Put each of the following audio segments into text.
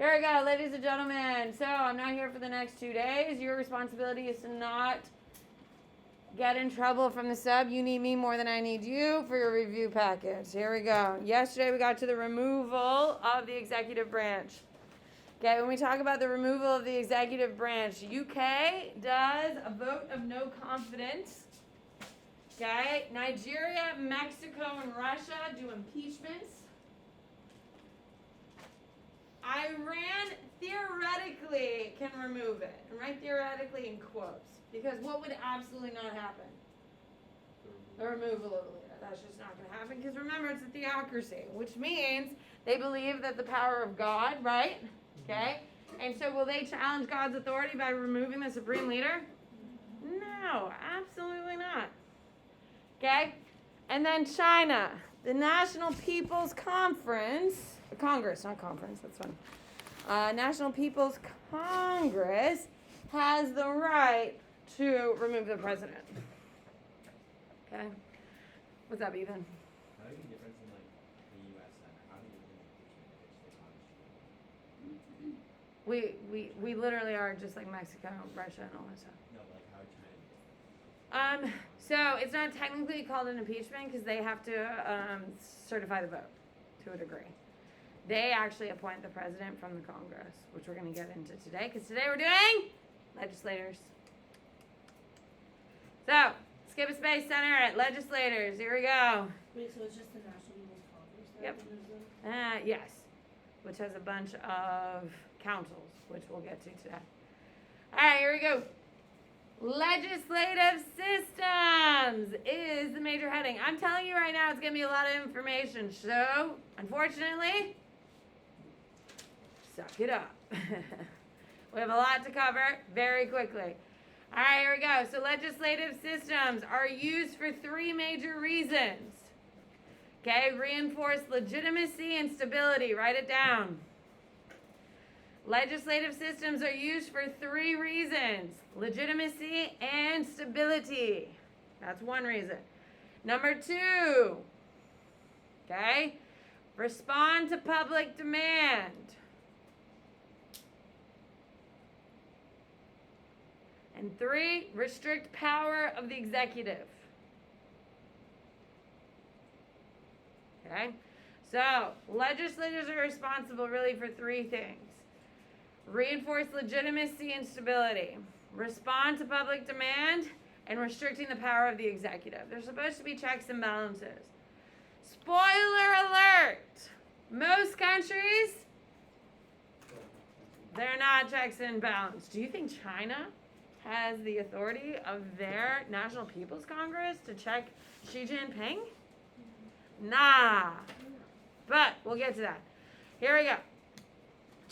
Here we go, ladies and gentlemen. So I'm not here for the next 2 days. Your responsibility is to not get in trouble from the sub. You need me more than I need you for your review package. Here we go. Yesterday we got to the removal of the executive branch. Okay, when we talk about the removal of the executive branch, UK does a vote of no confidence. Okay, Nigeria, Mexico, and Russia do impeachments. Iran theoretically can remove it, and write theoretically in quotes, because what would absolutely not happen? The removal of the leader. That's just not going to happen, because remember, it's a theocracy, which means they believe that the power of God, right? Okay? And so will they challenge God's authority by removing the supreme leader? No, absolutely not. Okay? And then China, the National People's Congress, not conference, that's fine. National People's Congress has the right to remove the president. Okay? What's up, Ethan? How do you difference in like the U.S. and how do you think the We literally are just like Mexico, Russia, and all that stuff. No, but like how China? So it's not technically called an impeachment because they have to certify the vote to a degree. They actually appoint the president from the Congress, which we're going to get into today, because today we're doing legislators. So, skip a space, center it, legislators. Here we go. Wait, so it's just the National People's Congress? Yep. Yes, which has a bunch of councils, which we'll get to today. All right, here we go. Legislative systems is the major heading. I'm telling you right now, it's going to be a lot of information. So, unfortunately, suck it up. We have a lot to cover very quickly. All right, here we go. So, legislative systems are used for 3 major reasons. Okay, reinforce legitimacy and stability. Write it down. Legislative systems are used for 3 reasons: legitimacy and stability. That's one reason. Number 2, okay, respond to public demand. And 3, restrict power of the executive. Okay, so legislators are responsible really for 3 things. Reinforce legitimacy and stability, respond to public demand, and restricting the power of the executive. There's supposed to be checks and balances. Spoiler alert! Most countries, they're not checks and balances. Do you think China has the authority of their National People's Congress to check Xi Jinping? Nah. But we'll get to that. Here we go.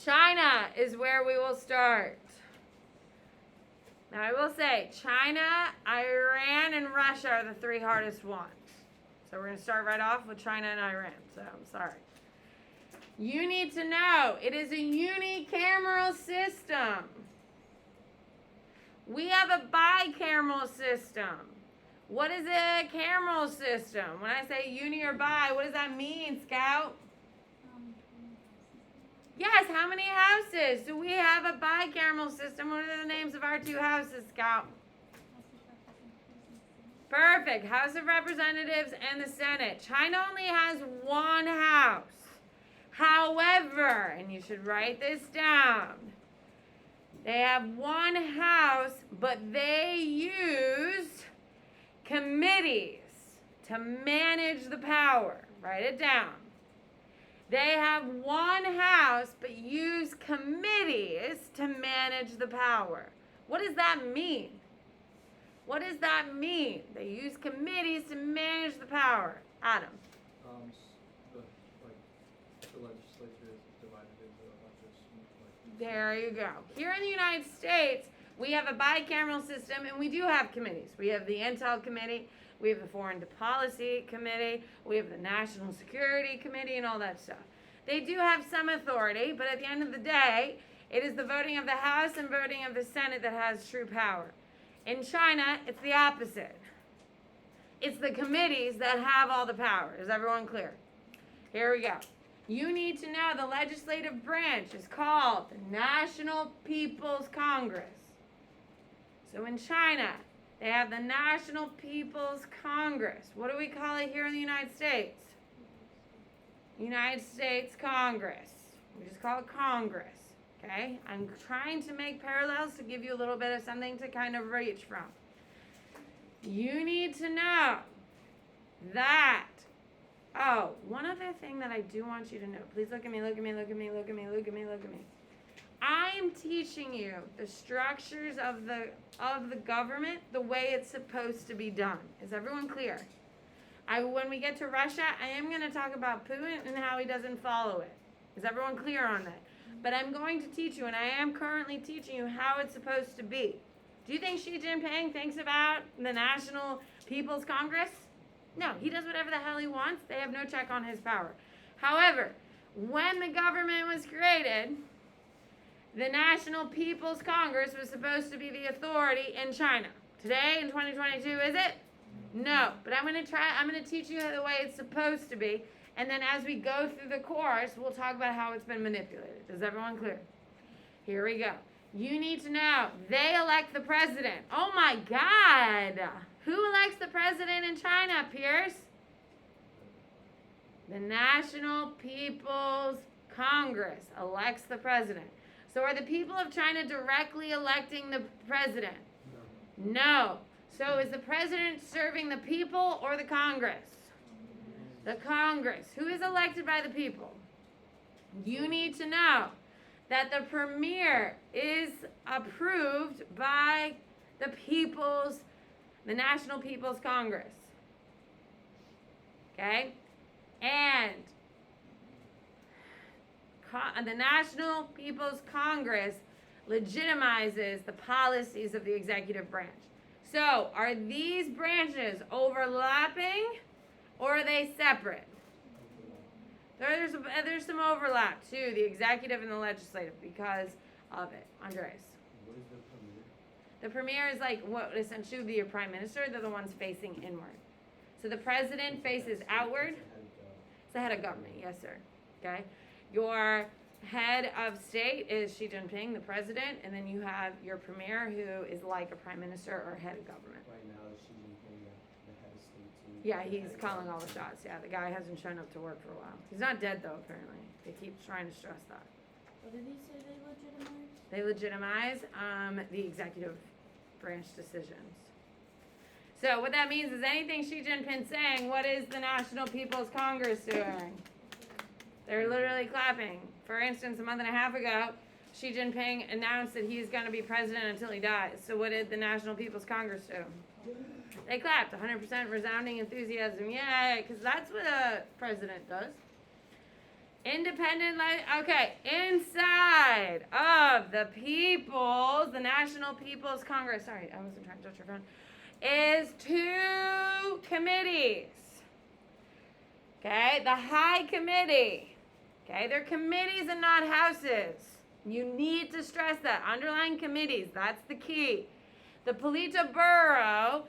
China is where we will start. Now I will say, China, Iran, and Russia are the 3 hardest ones. So we're going to start right off with China and Iran. So I'm sorry. You need to know, it is a unicameral system. We have a bicameral system. What is a cameral system? When I say uni or bi, what does that mean, Scout? Yes, how many houses? So we have a bicameral system. What are the names of our 2 houses, Scout? Perfect. House of Representatives and the Senate. China only has 1 house. However, and you should write this down, they have 1 house, but they use committees to manage the power. Write it down. They have 1 house, but use committees to manage the power. What does that mean? What does that mean? They use committees to manage the power. Adam. The legislature is divided into a bunch of There you go. Here in the United States, we have a bicameral system, and we do have committees. We have the Intel Committee, we have the Foreign Policy Committee, we have the National Security Committee, and all that stuff. They do have some authority, but at the end of the day, it is the voting of the House and voting of the Senate that has true power. In China, it's the opposite. It's the committees that have all the power. Is everyone clear? Here we go. You need to know the legislative branch is called the National People's Congress. So in China, they have the National People's Congress. What do we call it here in the United States? United States Congress. We just call it Congress. Okay? I'm trying to make parallels to give you a little bit of something to kind of reach from. You need to know that. Oh, one other thing that I do want you to know. Please look at me, look at me, look at me, look at me, look at me, look at me. I am teaching you the structures of the government the way it's supposed to be done. Is everyone clear? When we get to Russia, I am going to talk about Putin and how he doesn't follow it. Is everyone clear on that? But I'm going to teach you, and I am currently teaching you how it's supposed to be. Do you think Xi Jinping thinks about the National People's Congress? No, he does whatever the hell he wants. They have no check on his power. However, when the government was created, the National People's Congress was supposed to be the authority in China. Today, in 2022, is it? No. But I'm going to teach you the way it's supposed to be. And then as we go through the course, we'll talk about how it's been manipulated. Is everyone clear? Here we go. You need to know, they elect the president. Oh my God. Who elects the president in China, Pierce? The National People's Congress elects the president. So are the people of China directly electing the president? No. So is the president serving the people or the Congress? The Congress. Who is elected by the people? You need to know that the premier is approved by the National People's Congress. Okay? And the National People's Congress legitimizes the policies of the executive branch. So, are these branches overlapping or are they separate? There's some overlap too, the executive and the legislative, because of it. Andres. What is the premier? The premier is like what essentially would be your prime minister. They're the ones facing inward. So the president faces outward. It's the head of government, yes, sir. Okay. Your head of state is Xi Jinping, the president, and then you have your premier, who is like a prime minister or head of government. Right now, is Xi Jinping the head of state too? Yeah, he's calling all the shots. Yeah, the guy hasn't shown up to work for a while. He's not dead though, apparently. They keep trying to stress that. What did he say they legitimized? They legitimize the executive branch decisions. So what that means is anything Xi Jinping's saying, what is the National People's Congress doing? They're literally clapping. For instance, a month and a half ago, Xi Jinping announced that he's going to be president until he dies. So what did the National People's Congress do? They clapped, 100% resounding enthusiasm. Yeah, because that's what a president does. Okay, inside of the the National People's Congress, sorry, I wasn't trying to touch your phone, is 2 committees. Okay, the High Committee. Okay, they're committees and not houses. You need to stress that. Underlying committees, that's the key. The Politburo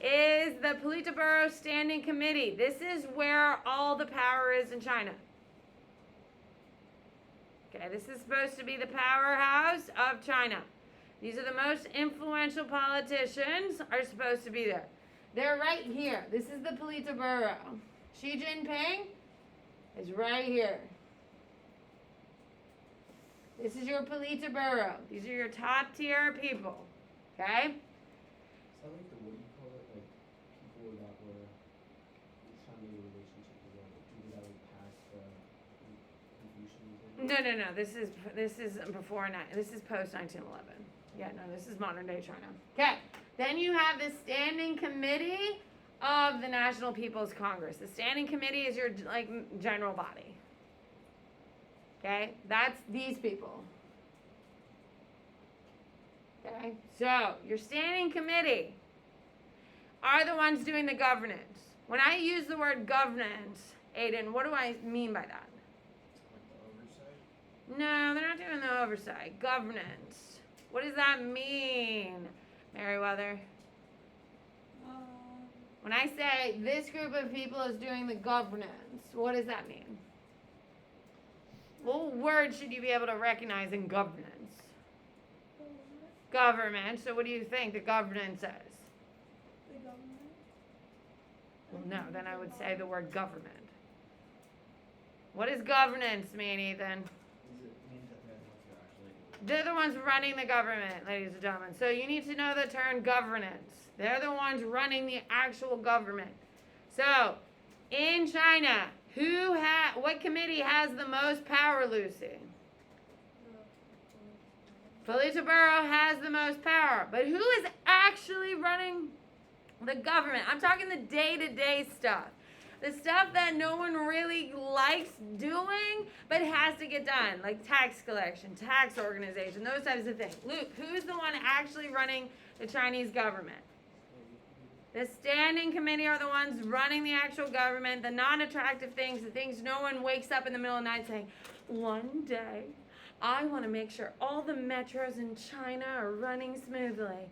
is the Politburo Standing Committee. This is where all the power is in China. Okay, this is supposed to be the powerhouse of China. These are the most influential politicians are supposed to be there. They're right here. This is the Politburo. Xi Jinping is right here. This is your Politburo. These are your top tier people. Okay? Is that like what do you call it? Like people that were trying to be in a relationship with people that would pass Confucianism? No. This is before this is post 1911. Yeah, no, this is modern day China. Okay. Then you have the Standing Committee of the National People's Congress. The Standing Committee is your general body. Okay? That's these people. Okay? So, your Standing Committee are the ones doing the governance. When I use the word governance, Aiden, what do I mean by that? Like the oversight? No, they're not doing the oversight. Governance. What does that mean, Meriwether? When I say this group of people is doing the governance, what does that mean? What word should you be able to recognize in governance? Government. So what do you think the governance says? The government? Well, no, then I would say the word government. What does governance mean, Ethan? They're the ones running the government, ladies and gentlemen. So you need to know the term governance. They're the ones running the actual government. So, in China, what committee has the most power, Lucy? Politburo has the most power. But who is actually running the government? I'm talking the day-to-day stuff. The stuff that no one really likes doing, but has to get done. Like tax collection, tax organization, those types of things. Luke, who's the one actually running the Chinese government? The standing committee are the ones running the actual government, the non-attractive things, the things no one wakes up in the middle of the night saying, one day, I want to make sure all the metros in China are running smoothly.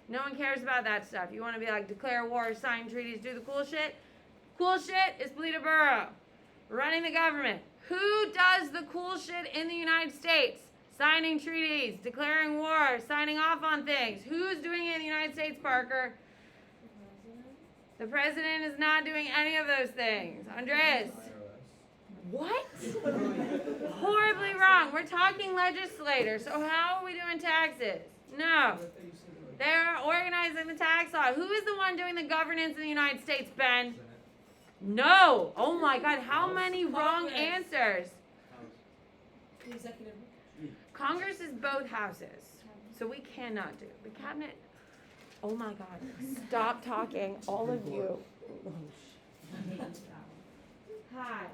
No one cares about that stuff. You want to be like, declare war, sign treaties, do the cool shit? Cool shit is Politburo, running the government. Who does the cool shit in the United States? Signing treaties, declaring war, signing off on things. Who's doing it in the United States, Parker? The president is not doing any of those things. Andres? What? Horribly wrong. We're talking legislators. So how are we doing taxes? No. They're organizing the tax law. Who is the one doing the governance in the United States, Ben? No. Oh my God. How many wrong answers? The executive. Congress is both houses. So we cannot do. The cabinet. Oh my God. Stop talking, all of you. Hi.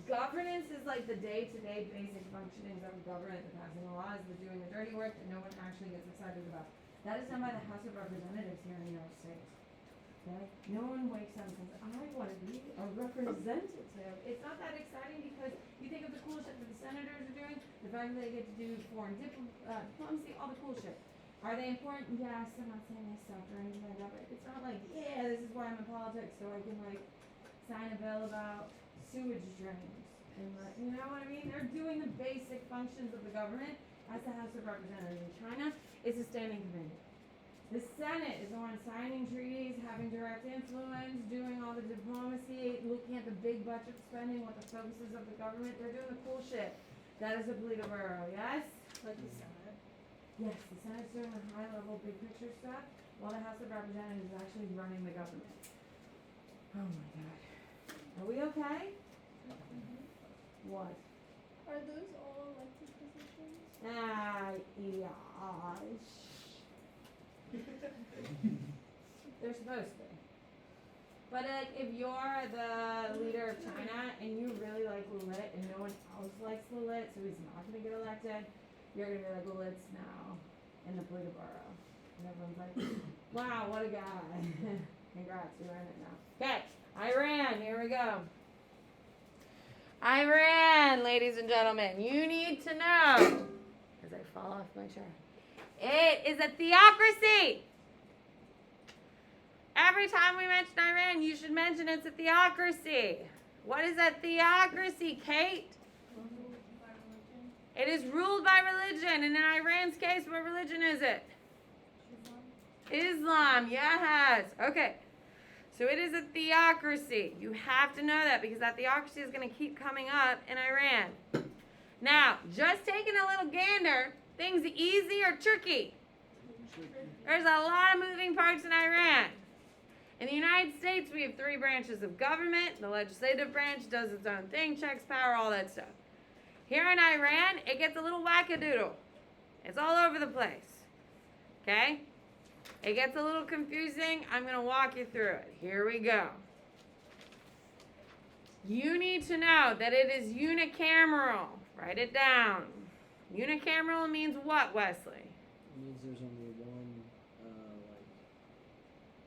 Governance is like the day-to-day basic functionings of a government, the passing of laws, the doing the dirty work that no one actually gets excited about. That is done by the House of Representatives here in the United States. Okay? No one wakes up and says, I want to be a representative. It's not that exciting because you think of the cool shit that the senators are doing, the fact that they get to do foreign diplomacy, all the cool shit. Are they important? Yes, I'm not saying they suck or anything like that, but it's not like, yeah, this is why I'm in politics, so I can like sign a bill about sewage drains. And you know what I mean? They're doing the basic functions of the government as the House of Representatives. In China, it's a standing committee. The Senate is the one signing treaties, having direct influence, doing all the diplomacy, looking at the big budget spending, what the focuses of the government. They're doing the cool shit. That is a Politburo, yes? Like the Senate. Yes, the Senate's doing the high-level, big-picture stuff, while the House of Representatives is actually running the government. Oh my God. Are we okay? What? Are those all elected positions? Yeah. They're supposed to be. But if you're the leader of China and you really like Lulit and no one else likes Lulit, so he's not going to get elected, you're going to be like, Lulit's now in the Politburo. And everyone's like, wow, what a guy. Congrats, you're in it now. Okay, Iran, here we go. Iran, ladies and gentlemen, you need to know, as I fall off my chair, it is a theocracy. Every time we mention Iran, you should mention it's a theocracy. What is a theocracy, Kate? Ruled by religion. It is ruled by religion, and in Iran's case, what religion is it? Islam, yes. Okay. So it is a theocracy. You have to know that because that theocracy is going to keep coming up in Iran. Now, just taking a little gander, things easy or tricky? There's a lot of moving parts in Iran. In the United States, we have 3 branches of government. The legislative branch does its own thing, checks power, all that stuff. Here in Iran, it gets a little wackadoodle. It's all over the place. Okay? It gets a little confusing. I'm going to walk you through it. Here we go. You need to know that it is unicameral. Write it down. Unicameral means what, Wesley? It means there's only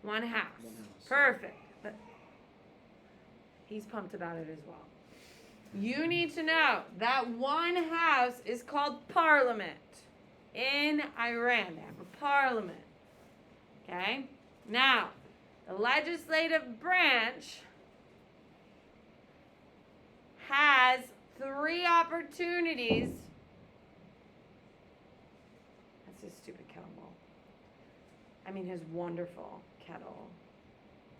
One house. One house. Perfect. But he's pumped about it as well. You need to know that one house is called parliament. In Iran, they have a parliament. Okay? Now, the legislative branch has 3 opportunities. That's his stupid kettle ball. I mean his wonderful kettle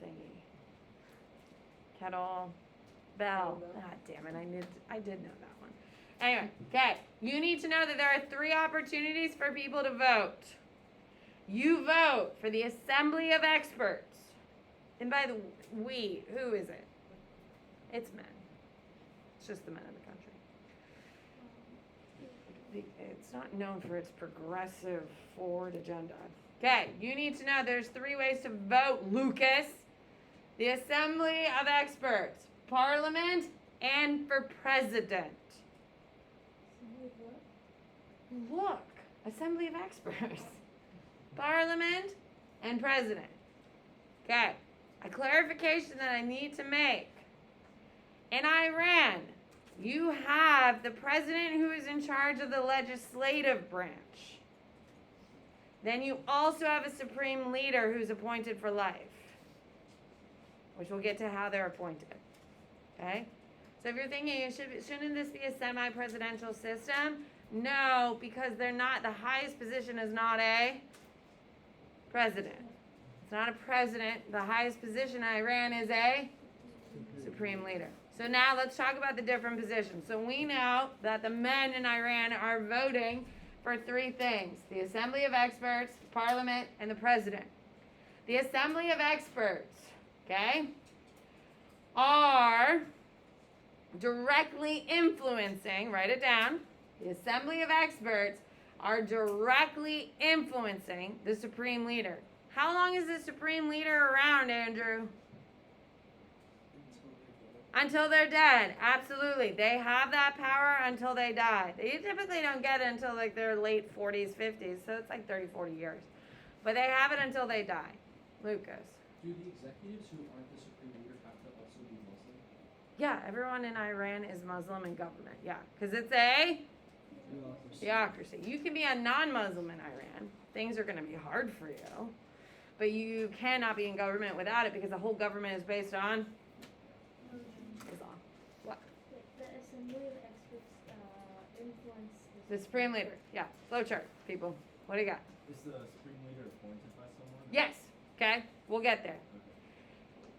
thingy. Kettle bell. God damn it, I did know that one. Anyway, okay. You need to know that there are 3 opportunities for people to vote. You vote for the Assembly of Experts. And by the we, who is it? It's men. It's just the men of the country. It's not known for its progressive forward agenda. Okay, you need to know there's 3 ways to vote, Lucas. The Assembly of Experts, Parliament, and for President. Look, Assembly of Experts, Parliament, and President. Okay, a clarification that I need to make. In Iran, you have the president who is in charge of the legislative branch. Then you also have a supreme leader who's appointed for life, which we'll get to how they're appointed. Okay? So if you're thinking, shouldn't this be a semi-presidential system? No, because they're not, the highest position is not a president. It's not a president. The highest position in Iran is a supreme leader. So now let's talk about the different positions. So we know that the men in Iran are voting for 3 things: the Assembly of Experts, Parliament, and the President. The Assembly of Experts, okay, are directly influencing, write it down, the Assembly of Experts are directly influencing the Supreme Leader. How long is the Supreme Leader around, Andrew? Until they're dead. Absolutely. They have that power until they die. They typically don't get it until like their late 40s, 50s. So it's like 30, 40 years. But they have it until they die. Lucas. Do the executives who aren't the supreme leader have to also be Muslim? Yeah, everyone in Iran is Muslim in government. Yeah, because it's a theocracy. You can be a non-Muslim in Iran. Things are going to be hard for you. But you cannot be in government without it because the whole government is based on Islam. What? The Assembly of Experts influence The Supreme Leader. Yeah, flowchart, people. What do you got? Is the supreme leader appointed by someone? Yes. Okay, we'll get there.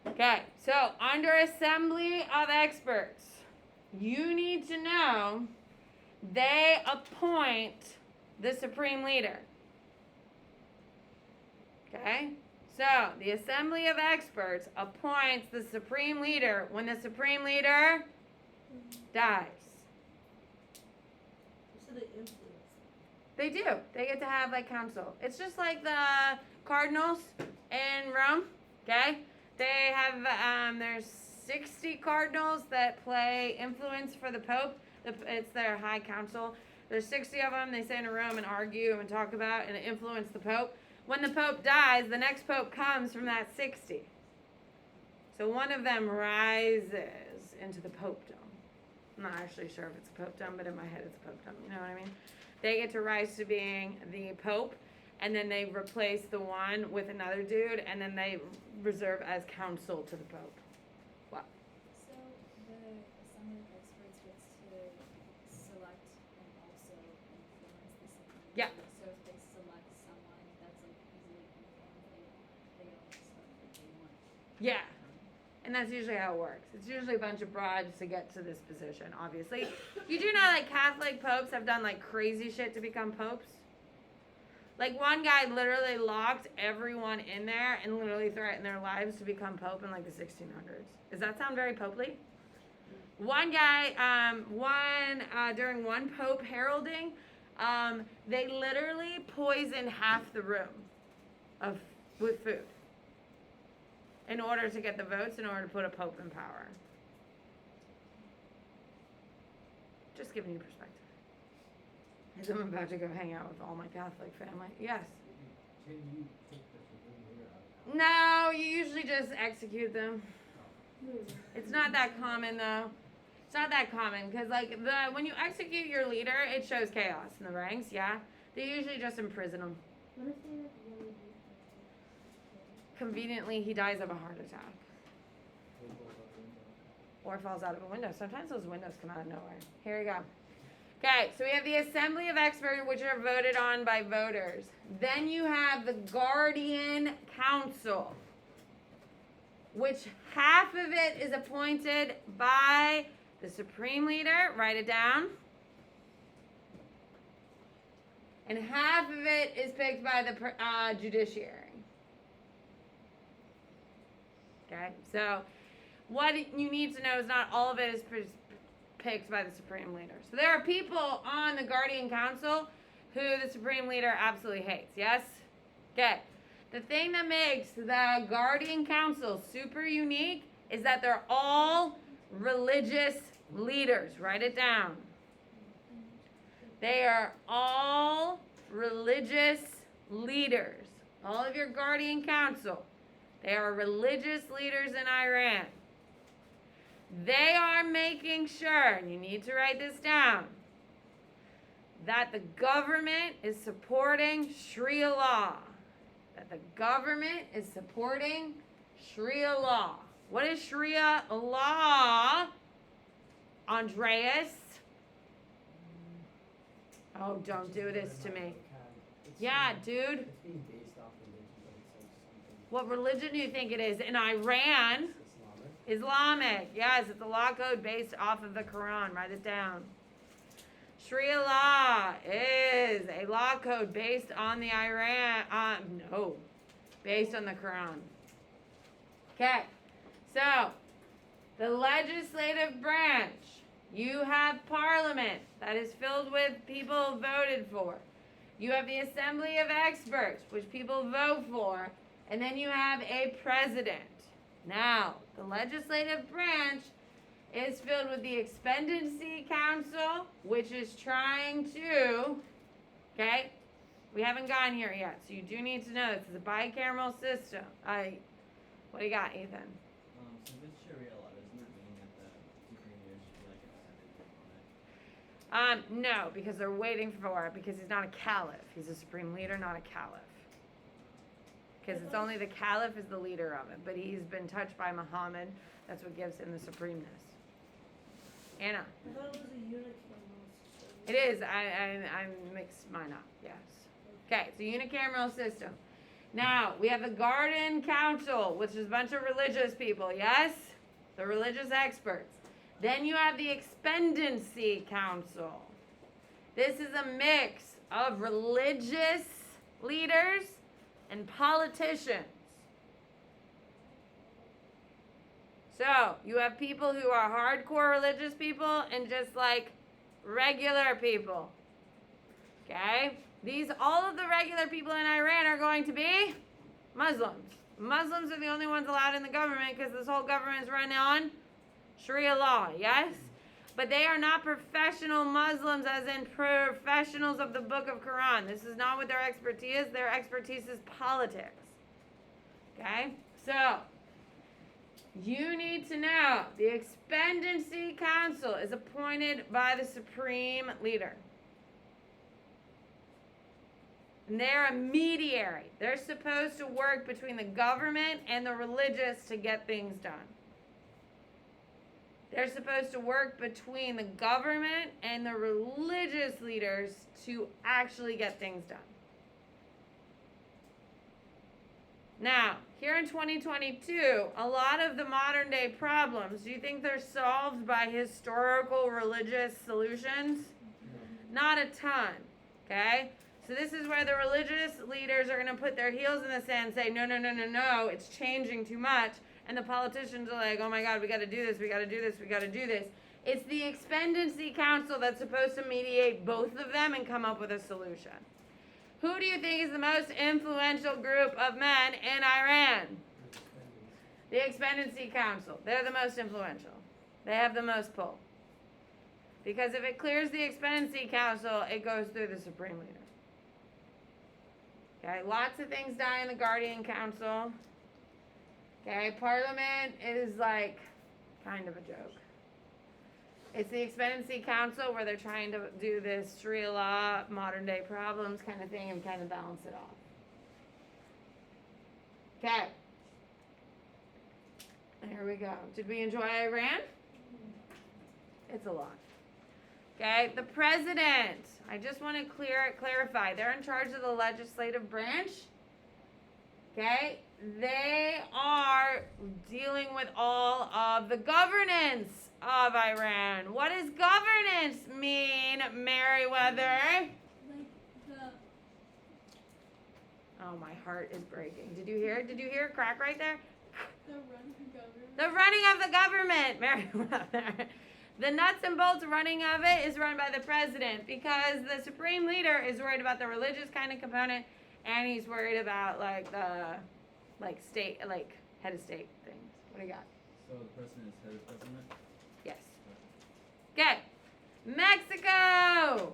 Okay, so under Assembly of Experts, you need to know they appoint the Supreme Leader. Okay, so the Assembly of Experts appoints the Supreme Leader when the Supreme Leader dies. So they influence. They do. They get to have like council. It's just like the cardinals in Rome. Okay, they have there's 60 cardinals that play influence for the Pope. It's their high council. There's 60 of them. They sit in a room and argue and talk about and influence the Pope. When the Pope dies, the next Pope comes from that 60. So one of them rises into the popedom. I'm not actually sure if it's a popedom, but in my head it's a popedom. You know what I mean? They get to rise to being the Pope, and then they replace the one with another dude, and then they reserve as counsel to the Pope. What? So the Assembly of Experts gets to select and also influence the Supreme Yeah. Leader. So if they select someone that's like easily influenced, they all stuff that they want. Yeah. And that's usually how it works. It's usually a bunch of bribes to get to this position, obviously. You do know like Catholic popes have done like crazy shit to become popes? Like one guy literally locked everyone in there and literally threatened their lives to become pope in like the 1600s. Does that sound very popely? One guy, during one pope heralding, they literally poisoned half the room with food in order to get the votes, in order to put a pope in power. Just giving you perspective. As I'm about to go hang out with all my Catholic family. Yes. Can you take the supreme leader out of power? No, you usually just execute them. It's not that common though. It's not that common because like when you execute your leader, it shows chaos in the ranks. Yeah, they usually just imprison him. What if they like really do? Conveniently, he dies of a heart attack. or falls out of a window. Sometimes those windows come out of nowhere. Here we go. Okay, so we have the Assembly of Experts, which are voted on by voters. Then you have the Guardian Council, which half of it is appointed by the Supreme Leader. Write it down. And half of it is picked by the judiciary. Okay, so what you need to know is not all of it is picked by the Supreme Leader. So there are people on the Guardian Council who the Supreme Leader absolutely hates, yes? Okay, the thing that makes the Guardian Council super unique is that they're all religious leaders. Write it down. They are all religious leaders. All of your Guardian Council. They are religious leaders in Iran. They are making sure, and you need to write this down, that the government is supporting Sharia law. That the government is supporting Sharia law. What is Sharia law, Andreas? Oh, don't do this to me. Yeah, dude. It's being based off religion, but it's like something What religion do you think it is? In Iran, Islamic. Islamic. Yes, it's a law code based off of the Quran. Write it down. Sharia law is a law code based on the based on the Quran. Okay, so the legislative branch. You have parliament that is filled with people voted for. You have the Assembly of Experts, which people vote for. And then you have a president. Now, the legislative branch is filled with the Expectancy Council, which is trying to, okay, we haven't gone here yet, so you do need to know this is a bicameral system. What do you got, Ethan? So with Sharia law, doesn't that mean that the Supreme Leader should be like a Senate on it? No, because they're waiting for it, because he's not a caliph. He's a supreme leader, not a caliph. Because it's only the caliph is the leader of it, but he's been touched by Muhammad. That's what gives him the supremeness. Anna. I thought it was a unicameral. It is. I mixed mine up. Yes. Okay, it's a unicameral system. Now, we have the Guardian Council, which is a bunch of religious people, yes? The religious experts. Then you have the Expectancy Council. This is a mix of religious leaders and politicians. So, you have people who are hardcore religious people and just like regular people. Okay? All of the regular people in Iran are going to be Muslims. Muslims are the only ones allowed in the government because this whole government is run on Sharia law, yes? But they are not professional Muslims as in professionals of the book of Quran. This is not what their expertise is. Their expertise is politics. Okay? So, you need to know the Expectancy Council is appointed by the Supreme Leader. And they're a mediary. They're supposed to work between the government and the religious to get things done. They're supposed to work between the government and the religious leaders to actually get things done. Now, here in 2022, a lot of the modern day problems, do you think they're solved by historical religious solutions? Not a ton, okay? So this is where the religious leaders are going to put their heels in the sand and say, no, it's changing too much. And the politicians are like, oh my God, we got to do this, we got to do this, we got to do this. It's the Expectancy Council that's supposed to mediate both of them and come up with a solution. Who do you think is the most influential group of men in Iran? The Expectancy Council. They're the most influential. They have the most pull. Because if it clears the Expectancy Council, it goes through the Supreme Leader. Okay, lots of things die in the Guardian Council. Okay, Parliament is like kind of a joke. It's the Expectancy Council where they're trying to do this Sharia law, modern day problems kind of thing and kind of balance it off. Okay. There we go. Did we enjoy Iran? It's a lot. Okay, the president. I just want to clarify. They're in charge of the legislative branch. Okay, they are dealing with all of the governance of Iran. What does governance mean, Meriwether? Like the Oh, my heart is breaking. Did you hear? Did you hear a crack right there? running government. The running of the government, Meriwether. The nuts and bolts running of it is run by the president because the supreme leader is worried about the religious kind of component, and he's worried about like the state, like head of state things. What do you got? So the president is head of president? Yes. Okay. Mexico.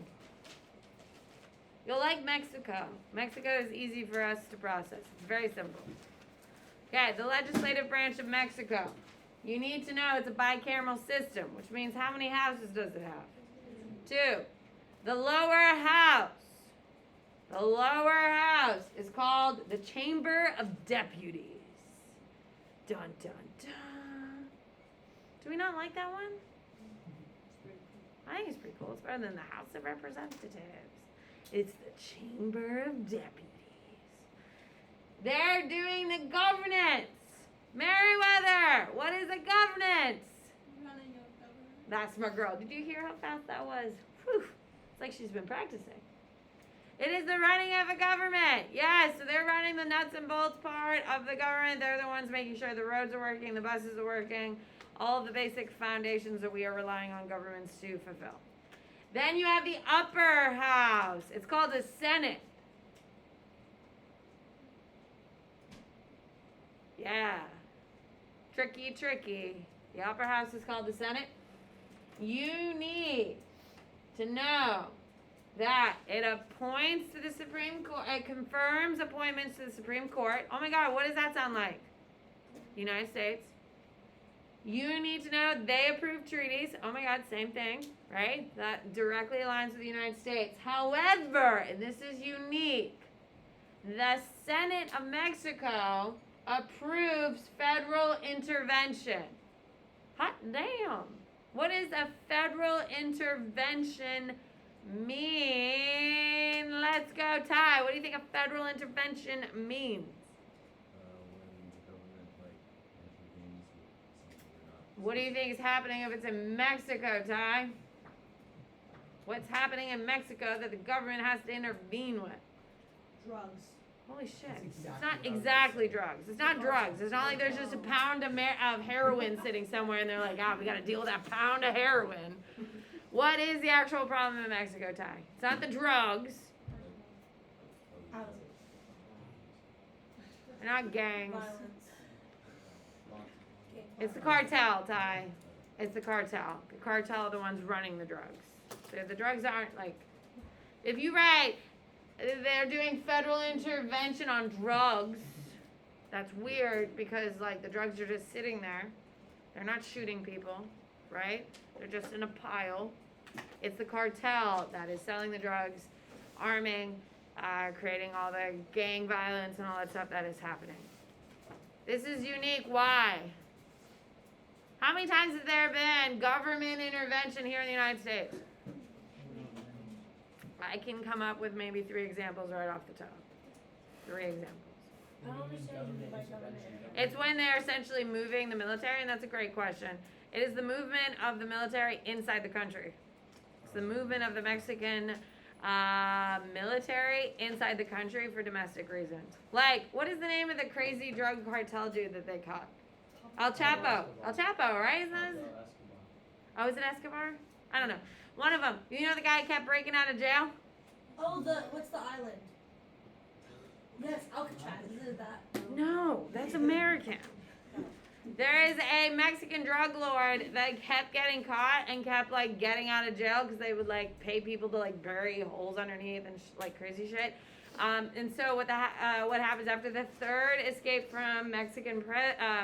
You'll like Mexico. Mexico is easy for us to process. It's very simple. Okay, the legislative branch of Mexico. You need to know it's a bicameral system, which means how many houses does it have? 2. The lower house. The lower house is called the Chamber of Deputies. Dun, dun, dun. Do we not like that one? I think it's pretty cool. It's better than the House of Representatives. It's the Chamber of Deputies. They're doing the governance. Meriwether, what is a governance? Running of government. That's my girl. Did you hear how fast that was? Whew. It's like she's been practicing. It is the running of a government. Yes, so they're running the nuts and bolts part of the government. They're the ones making sure the roads are working, the buses are working, all of the basic foundations that we are relying on governments to fulfill. Then you have the upper house. It's called the Senate. Yeah. Tricky, tricky. The upper house is called the Senate. You need to know that it appoints to the Supreme Court, it confirms appointments to the Supreme Court. Oh my God, what does that sound like? United States. You need to know they approve treaties. Oh my God, same thing, right? That directly aligns with the United States. However, and this is unique, the Senate of Mexico approves federal intervention. Hot damn. What does a federal intervention mean? Let's go, Ty. What do you think a federal intervention means? When the government, intervenes with something you're not. What do you think is happening if it's in Mexico, Ty? What's happening in Mexico that the government has to intervene with? Drugs. Holy shit. It's It's not exactly what I exactly was drugs. It's not drugs. It's not like there's just a pound of heroin sitting somewhere and they're like, we got to deal with that pound of heroin. What is the actual problem in Mexico, Ty? It's not the drugs. Housing. They're not gangs. Violence. It's the cartel, Ty. It's the cartel. The cartel are the ones running the drugs. So the drugs aren't like, if you write, they're doing federal intervention on drugs, that's weird because the drugs are just sitting there. They're not shooting people, right? They're just in a pile. It's the cartel that is selling the drugs, arming, creating all the gang violence and all that stuff that is happening. This is unique. Why? How many times has there been government intervention here in the United States? I can come up with maybe 3 examples right off the top. 3 examples. I don't understand what you mean by government. It's when they're essentially moving the military, and that's a great question. It is the movement of the military inside the country. It's the movement of the Mexican military inside the country for domestic reasons. Like, what is the name of the crazy drug cartel dude that they caught? El Chapo. El Chapo, right? Isn't that his- Oh, is it Escobar? I don't know. One of them. You know the guy who kept breaking out of jail? Oh, what's the island? Yes, Alcatraz. Isn't it that? No, that's American. There is a Mexican drug lord that kept getting caught and kept getting out of jail because they would pay people to bury holes underneath and crazy shit. And so what happens after the 3rd escape from Mexican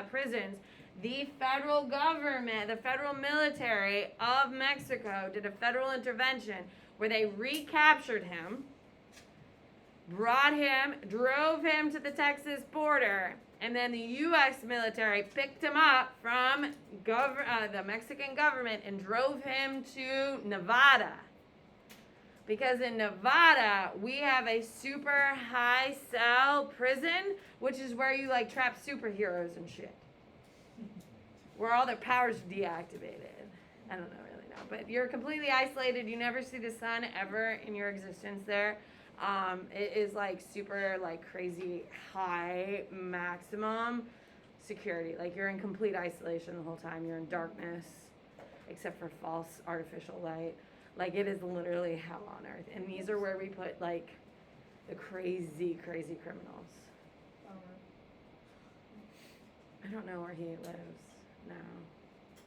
prisons? The federal government, the federal military of Mexico did a federal intervention where they recaptured him, drove him to the Texas border, and then the U.S. military picked him up from the Mexican government and drove him to Nevada. Because in Nevada, we have a super high cell prison, which is where you like trap superheroes and shit. Where all their powers are deactivated. I don't really know. But you're completely isolated. You never see the sun ever in your existence there. It is like super like crazy high maximum security. Like you're in complete isolation the whole time. You're in darkness, except for false artificial light. Like it is literally hell on earth. And these are where we put like the crazy, crazy criminals. I don't know where he lives now.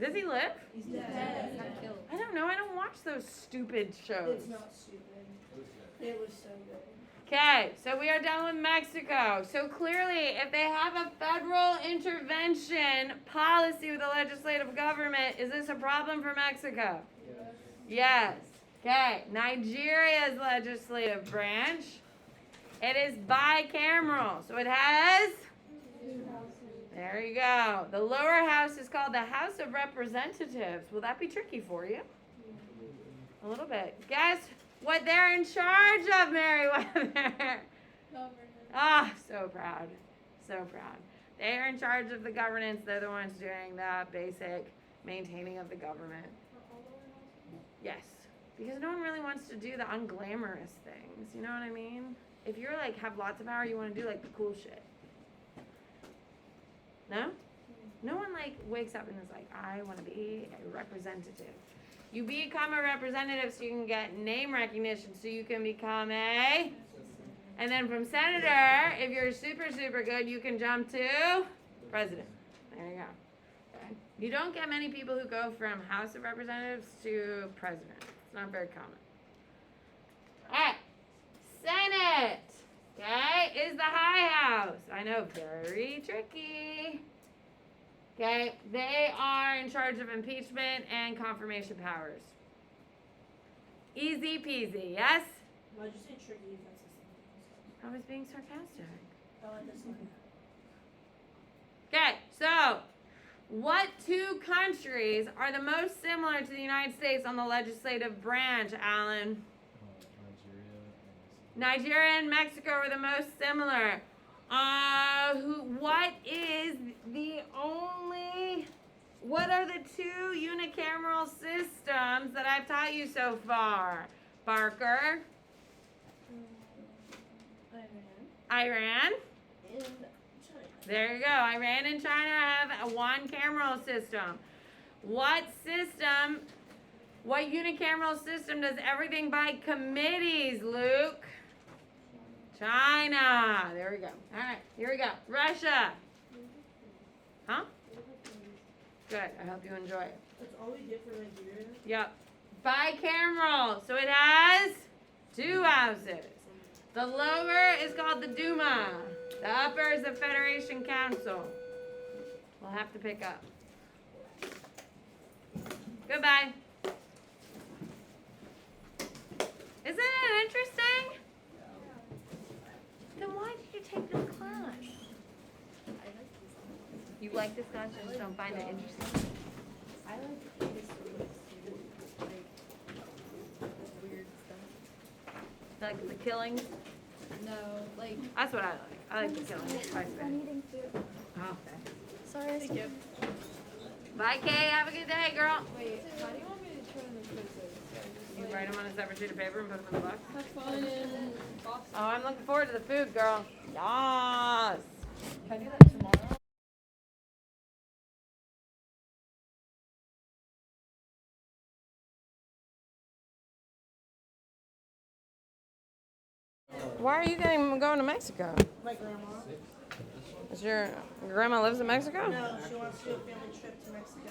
Does he live? He's dead. Got killed. I don't know. I don't watch those stupid shows. It's not stupid. It was so good. Okay, so we are done with Mexico. So clearly, if they have a federal intervention policy with the legislative government, is this a problem for Mexico? Yes. Okay, Nigeria's legislative branch. It is bicameral. So it has... There you go. The lower house is called the House of Representatives. Will that be tricky for you? A little bit. Guess what they're in charge of, Meriwether? Ah, so proud. So proud. They are in charge of the governance. They're the ones doing the basic maintaining of the government. Yes. Because no one really wants to do the unglamorous things. You know what I mean? If you're like have lots of power, you want to do like the cool shit. No? No one like wakes up and is like, I want to be a representative. You become a representative so you can get name recognition, so you can become a... And then from senator, if you're super, super good, you can jump to president. There you go. Okay. You don't get many people who go from House of Representatives to president. It's not very common. All right. Senate. Okay, is the high house. I know, very tricky. Okay, they are in charge of impeachment and confirmation powers. Easy peasy, yes? Why'd you say tricky if that's the same? I was being sarcastic. I like this one. Okay, so what two countries are the most similar to the United States on the legislative branch, Alan? Nigeria and Mexico are the most similar. What are the two unicameral systems that I've taught you so far? Barker? Iran? In China. There you go. Iran and China have a one-cameral system. What unicameral system does everything by committees, Luke? China. There we go. All right, here we go. Russia. Huh? Good. I hope you enjoy it. That's all we did for Nigeria. Yep. Bicameral. So it has two houses. The lower is called the Duma. The upper is the Federation Council. We'll have to pick up. Goodbye. Isn't it interesting? Then why did you take this class? You like this class, you just don't find it interesting? I like the history, like weird stuff. Like the killings? No, like That's what I like. I like the killings. Bye, I'm eating food. okay. Sorry. Thank you. Bye, Kay. Have a good day, girl. Wait, how do you want me to turn the quizzes? You write them on a separate sheet of paper and put them in the box? Have fun in Boston. Oh, I'm looking forward to the food, girl. Yes. Can I do that tomorrow? Why are you going to Mexico? My grandma. Is your grandma lives in Mexico? No, she wants to do a family trip to Mexico.